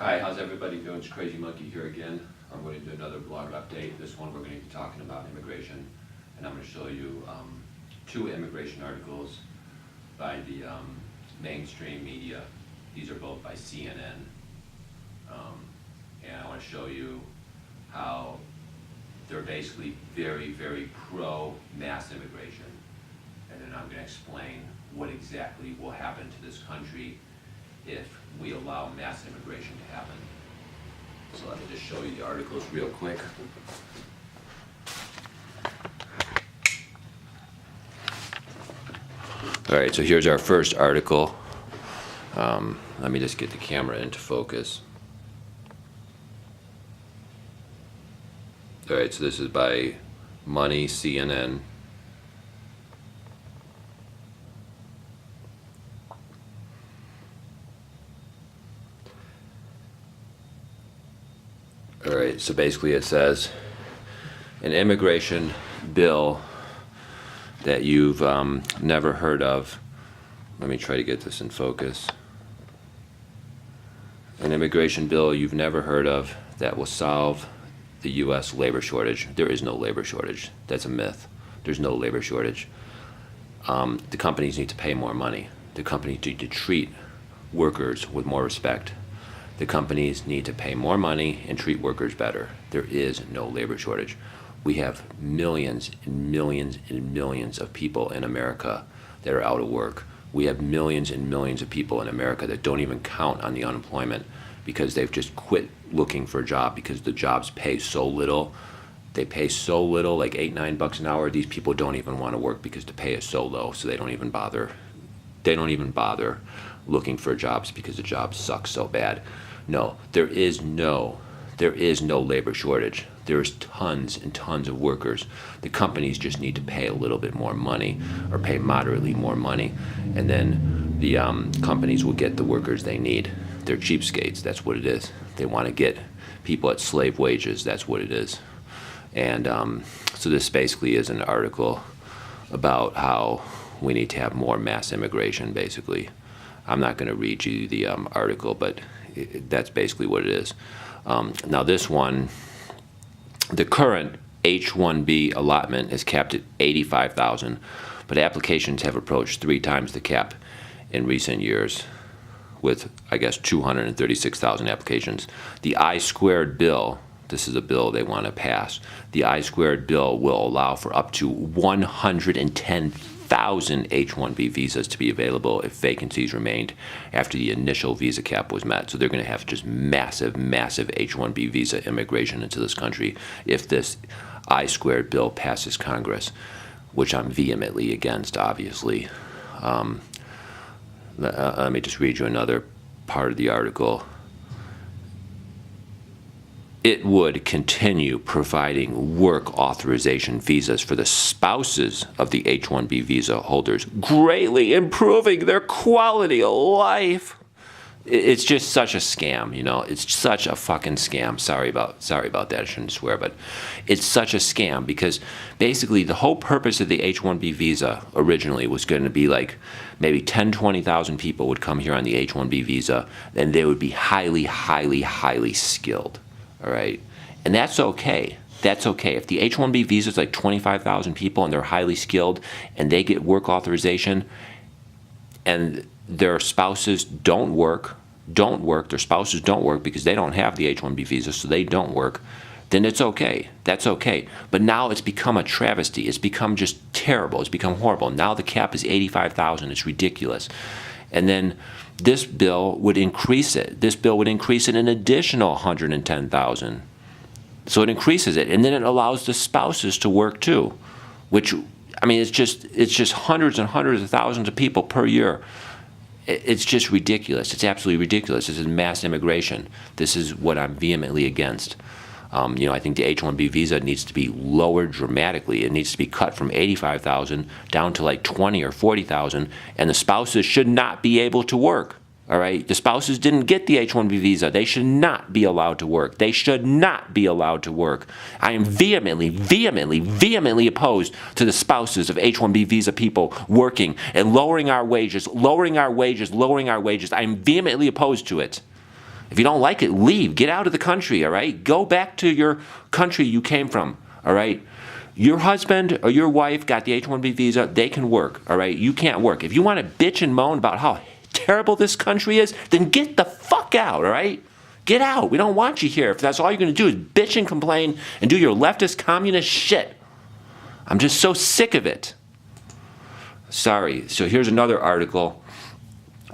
Hi, how's everybody doing? It's Crazy Monkey here again. I'm going to do another blog update. This one we're going to be talking about immigration, and I'm going to show you two immigration articles by the mainstream media. These are both by CNN, and I want to show you how they're basically very, very pro-mass immigration, and then I'm going to explain what exactly will happen to this country if we allow mass immigration to happen. So let me just show you the articles real quick. All right, so here's our first article. Let me just get the camera into focus. All right, so this is by Money, CNN. All right, so basically it says, an immigration bill that you've never heard of. Let me try to get this in focus. An immigration bill you've never heard of that will solve the U.S. labor shortage. There is no labor shortage. That's a myth. There's no labor shortage. The companies need to pay more money. The companies need to treat workers with more respect. The companies need to pay more money and treat workers better. There is no labor shortage. We have millions and millions and millions of people in America that are out of work. We have millions and millions of people in America that don't even count on the unemployment because they've just quit looking for a job because the jobs pay so little. They pay so little, like $8-9 an hour. These people don't even want to work because the pay is so low, so they don't even bother. They don't even bother looking for jobs because the jobs suck so bad. No, there is no labor shortage. There's tons and tons of workers. The companies just need to pay a little bit more money or pay moderately more money, and then the companies will get the workers they need. They're cheapskates, that's what it is. They want to get people at slave wages, that's what it is. And so this basically is an article about how we need to have more mass immigration, basically. I'm not going to read you the article, but that's basically what it is. Now this one, the current H-1B allotment is capped at 85,000, but applications have approached 3 times the cap in recent years with, I guess, 236,000 applications. The I-squared bill, this is a bill they want to pass, the I-squared bill will allow for up to 110,000 H-1B visas to be available if vacancies remained after the initial visa cap was met. So they're going to have just massive, massive H-1B visa immigration into this country if this I-squared bill passes Congress, which I'm vehemently against, obviously. Let me just read you another part of the article. It would continue providing work authorization visas for the spouses of the H-1B visa holders, greatly improving their quality of life. It's just such a scam, you know. It's such a fucking scam. Sorry about that. I shouldn't swear, but it's such a scam because basically the whole purpose of the H-1B visa originally was going to be like maybe 10-20,000 people would come here on the H-1B visa, and they would be highly, highly, highly skilled. All right, and that's okay. That's okay. If the H-1B visa is like 25,000 people and they're highly skilled and they get work authorization and their spouses don't work, their spouses don't work because they don't have the H-1B visa, so they don't work, then it's okay. That's okay. But now it's become a travesty. It's become just terrible. It's become horrible. Now the cap is 85,000. It's ridiculous. And then this bill would increase it. This bill would increase it an additional 110,000. So it increases it, and then it allows the spouses to work too, which, I mean, it's just hundreds and hundreds of thousands of people per year. It's just ridiculous. It's absolutely ridiculous. This is mass immigration. This is what I'm vehemently against. You know, I think the H-1B visa needs to be lowered dramatically. It needs to be cut from 85,000 down to like 20 or 40,000, and the spouses should not be able to work. All right, the spouses didn't get the H-1B visa. They should not be allowed to work. They should not be allowed to work. I am vehemently, vehemently, vehemently opposed to the spouses of H-1B visa people working and lowering our wages, lowering our wages, lowering our wages. I am vehemently opposed to it. If you don't like it, leave. Get out of the country, all right? Go back to your country you came from, all right? Your husband or your wife got the H-1B visa. They can work, all right? You can't work. If you want to bitch and moan about how terrible this country is, then get the fuck out, all right? Get out. We don't want you here. If that's all you're going to do is bitch and complain and do your leftist communist shit. I'm just so sick of it. Sorry. So here's another article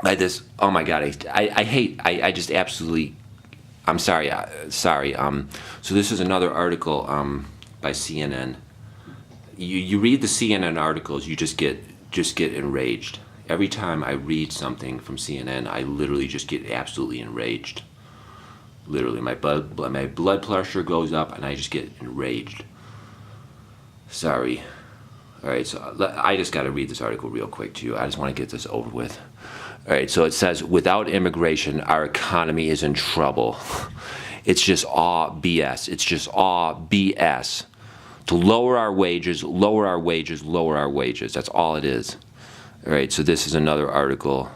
by this. Oh my God. I just absolutely. I'm sorry. Sorry. So this is another article by CNN. You read the CNN articles, you just get enraged. Every time I read something from CNN, I literally just get absolutely enraged. Literally, my blood pressure goes up, and I just get enraged. Sorry. All right, so I just got to read this article real quick to you. I just want to get this over with. All right, so it says, without immigration, our economy is in trouble. It's just all BS. It's just all BS. To lower our wages, lower our wages, lower our wages. That's all it is. All right, so this is another article.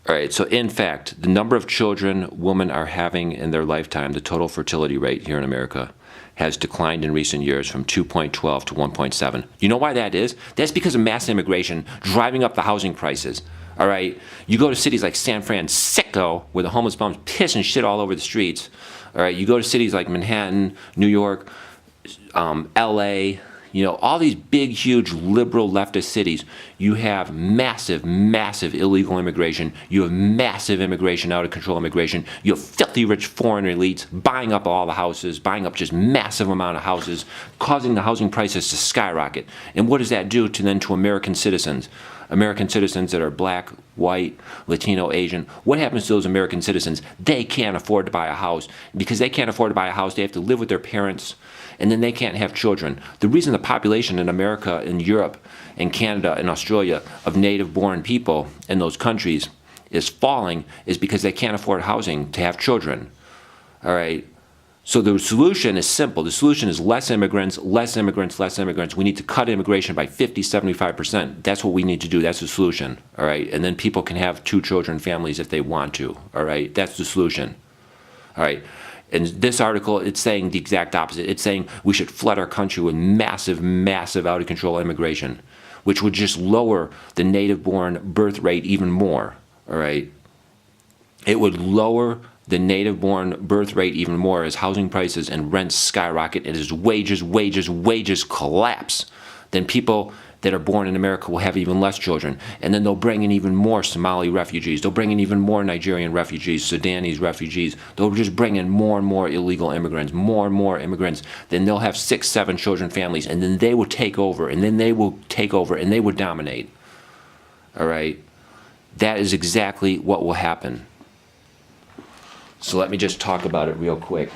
All right, so in fact, the number of children women are having in their lifetime, the total fertility rate here in America, has declined in recent years from 2.12 to 1.7. You know why that is? That's because of mass immigration driving up the housing prices. All right, you go to cities like San Francisco, where the homeless bums piss and shit all over the streets. All right, you go to cities like Manhattan, New York, LA, you know, all these big, huge liberal leftist cities, you have massive, massive illegal immigration. You have massive immigration, out of control immigration. You have filthy rich foreign elites buying up all the houses, buying up just massive amount of houses, causing the housing prices to skyrocket. And what does that do to American citizens? American citizens that are black, white, Latino, Asian. What happens to those American citizens? They can't afford to buy a house. Because they can't afford to buy a house, they have to live with their parents, and then they can't have children. The reason the population in America, in Europe, in Canada, and Australia of native-born people in those countries is falling is because they can't afford housing to have children. All right? So the solution is simple. The solution is less immigrants, less immigrants, less immigrants. We need to cut immigration by 50, 75%. That's what we need to do. That's the solution. All right? And then people can have 2 children families if they want to. All right? That's the solution. All right? And this article, it's saying the exact opposite. It's saying we should flood our country with massive, massive out-of-control immigration, which would just lower the native-born birth rate even more, all right? It would lower the native-born birth rate even more as housing prices and rents skyrocket and as wages collapse. Then people that are born in America will have even less children. And then they'll bring in even more Somali refugees. They'll bring in even more Nigerian refugees, Sudanese refugees. They'll just bring in more and more illegal immigrants, more and more immigrants. Then they'll have 6, 7 children families, and then they will take over, and then they will take over, and they will dominate. All right? That is exactly what will happen. So let me just talk about it real quick.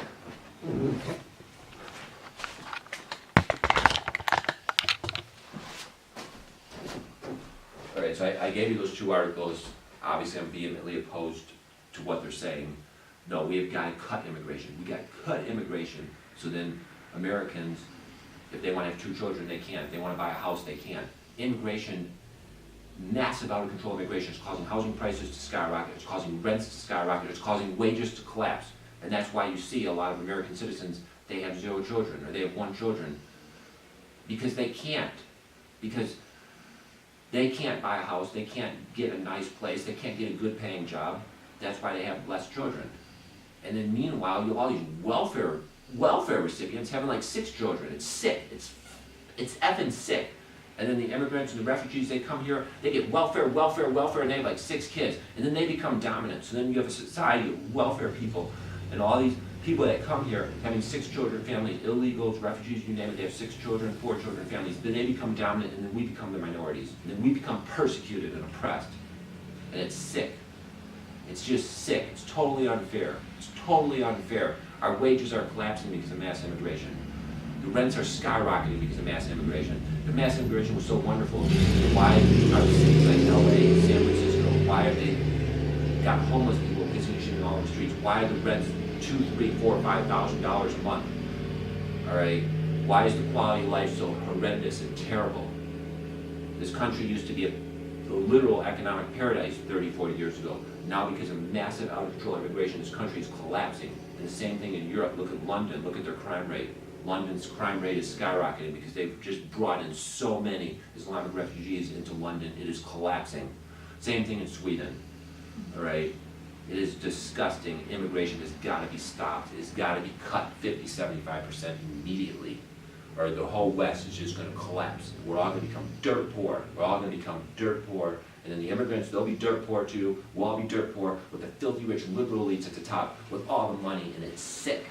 All right, so I gave you those 2 articles. Obviously, I'm vehemently opposed to what they're saying. No, we have got to cut immigration. We got to cut immigration. So then Americans, if they want to have 2 children, they can't. If they want to buy a house, they can't. Immigration, massive out of control immigration is causing housing prices to skyrocket. It's causing rents to skyrocket. It's causing wages to collapse. And that's why you see a lot of American citizens, they have 0 children or they have 1 children. Because they can't. Because they can't buy a house, they can't get a nice place, they can't get a good paying job. That's why they have less children. And then meanwhile, you have all these welfare recipients having like 6 children. It's sick. It's effing sick. And then the immigrants and the refugees, they come here, they get welfare, and they have like 6 kids. And then they become dominant. So then you have a society of welfare people and all these people that come here having 6 children families, illegals, refugees, you name it, they have 6 children, 4 children families. Then they become dominant, and then we become the minorities. And then we become persecuted and oppressed. And it's sick. It's just sick. It's totally unfair. It's totally unfair. Our wages are collapsing because of mass immigration. The rents are skyrocketing because of mass immigration. If mass immigration was so wonderful, why are the cities like LA, San Francisco, why are they got homeless people pissing and shitting all over the streets? Why are the rents $2,000, $3,000, $4,000, $5,000 a month? All right. Why is the quality of life so horrendous and terrible? This country used to be the literal economic paradise 30, 40 years ago. Now because of massive out of control immigration, this country is collapsing. And the same thing in Europe. Look at London, look at their crime rate. London's crime rate is skyrocketing because they've just brought in so many Islamic refugees into London. It is collapsing. Same thing in Sweden, all right? It is disgusting. Immigration has got to be stopped. It's got to be cut 50, 75% immediately, or the whole West is just going to collapse. We're all going to become dirt poor. We're all going to become dirt poor. And then the immigrants, they'll be dirt poor too. We'll all be dirt poor with the filthy rich liberal elites at the top with all the money, and it's sick.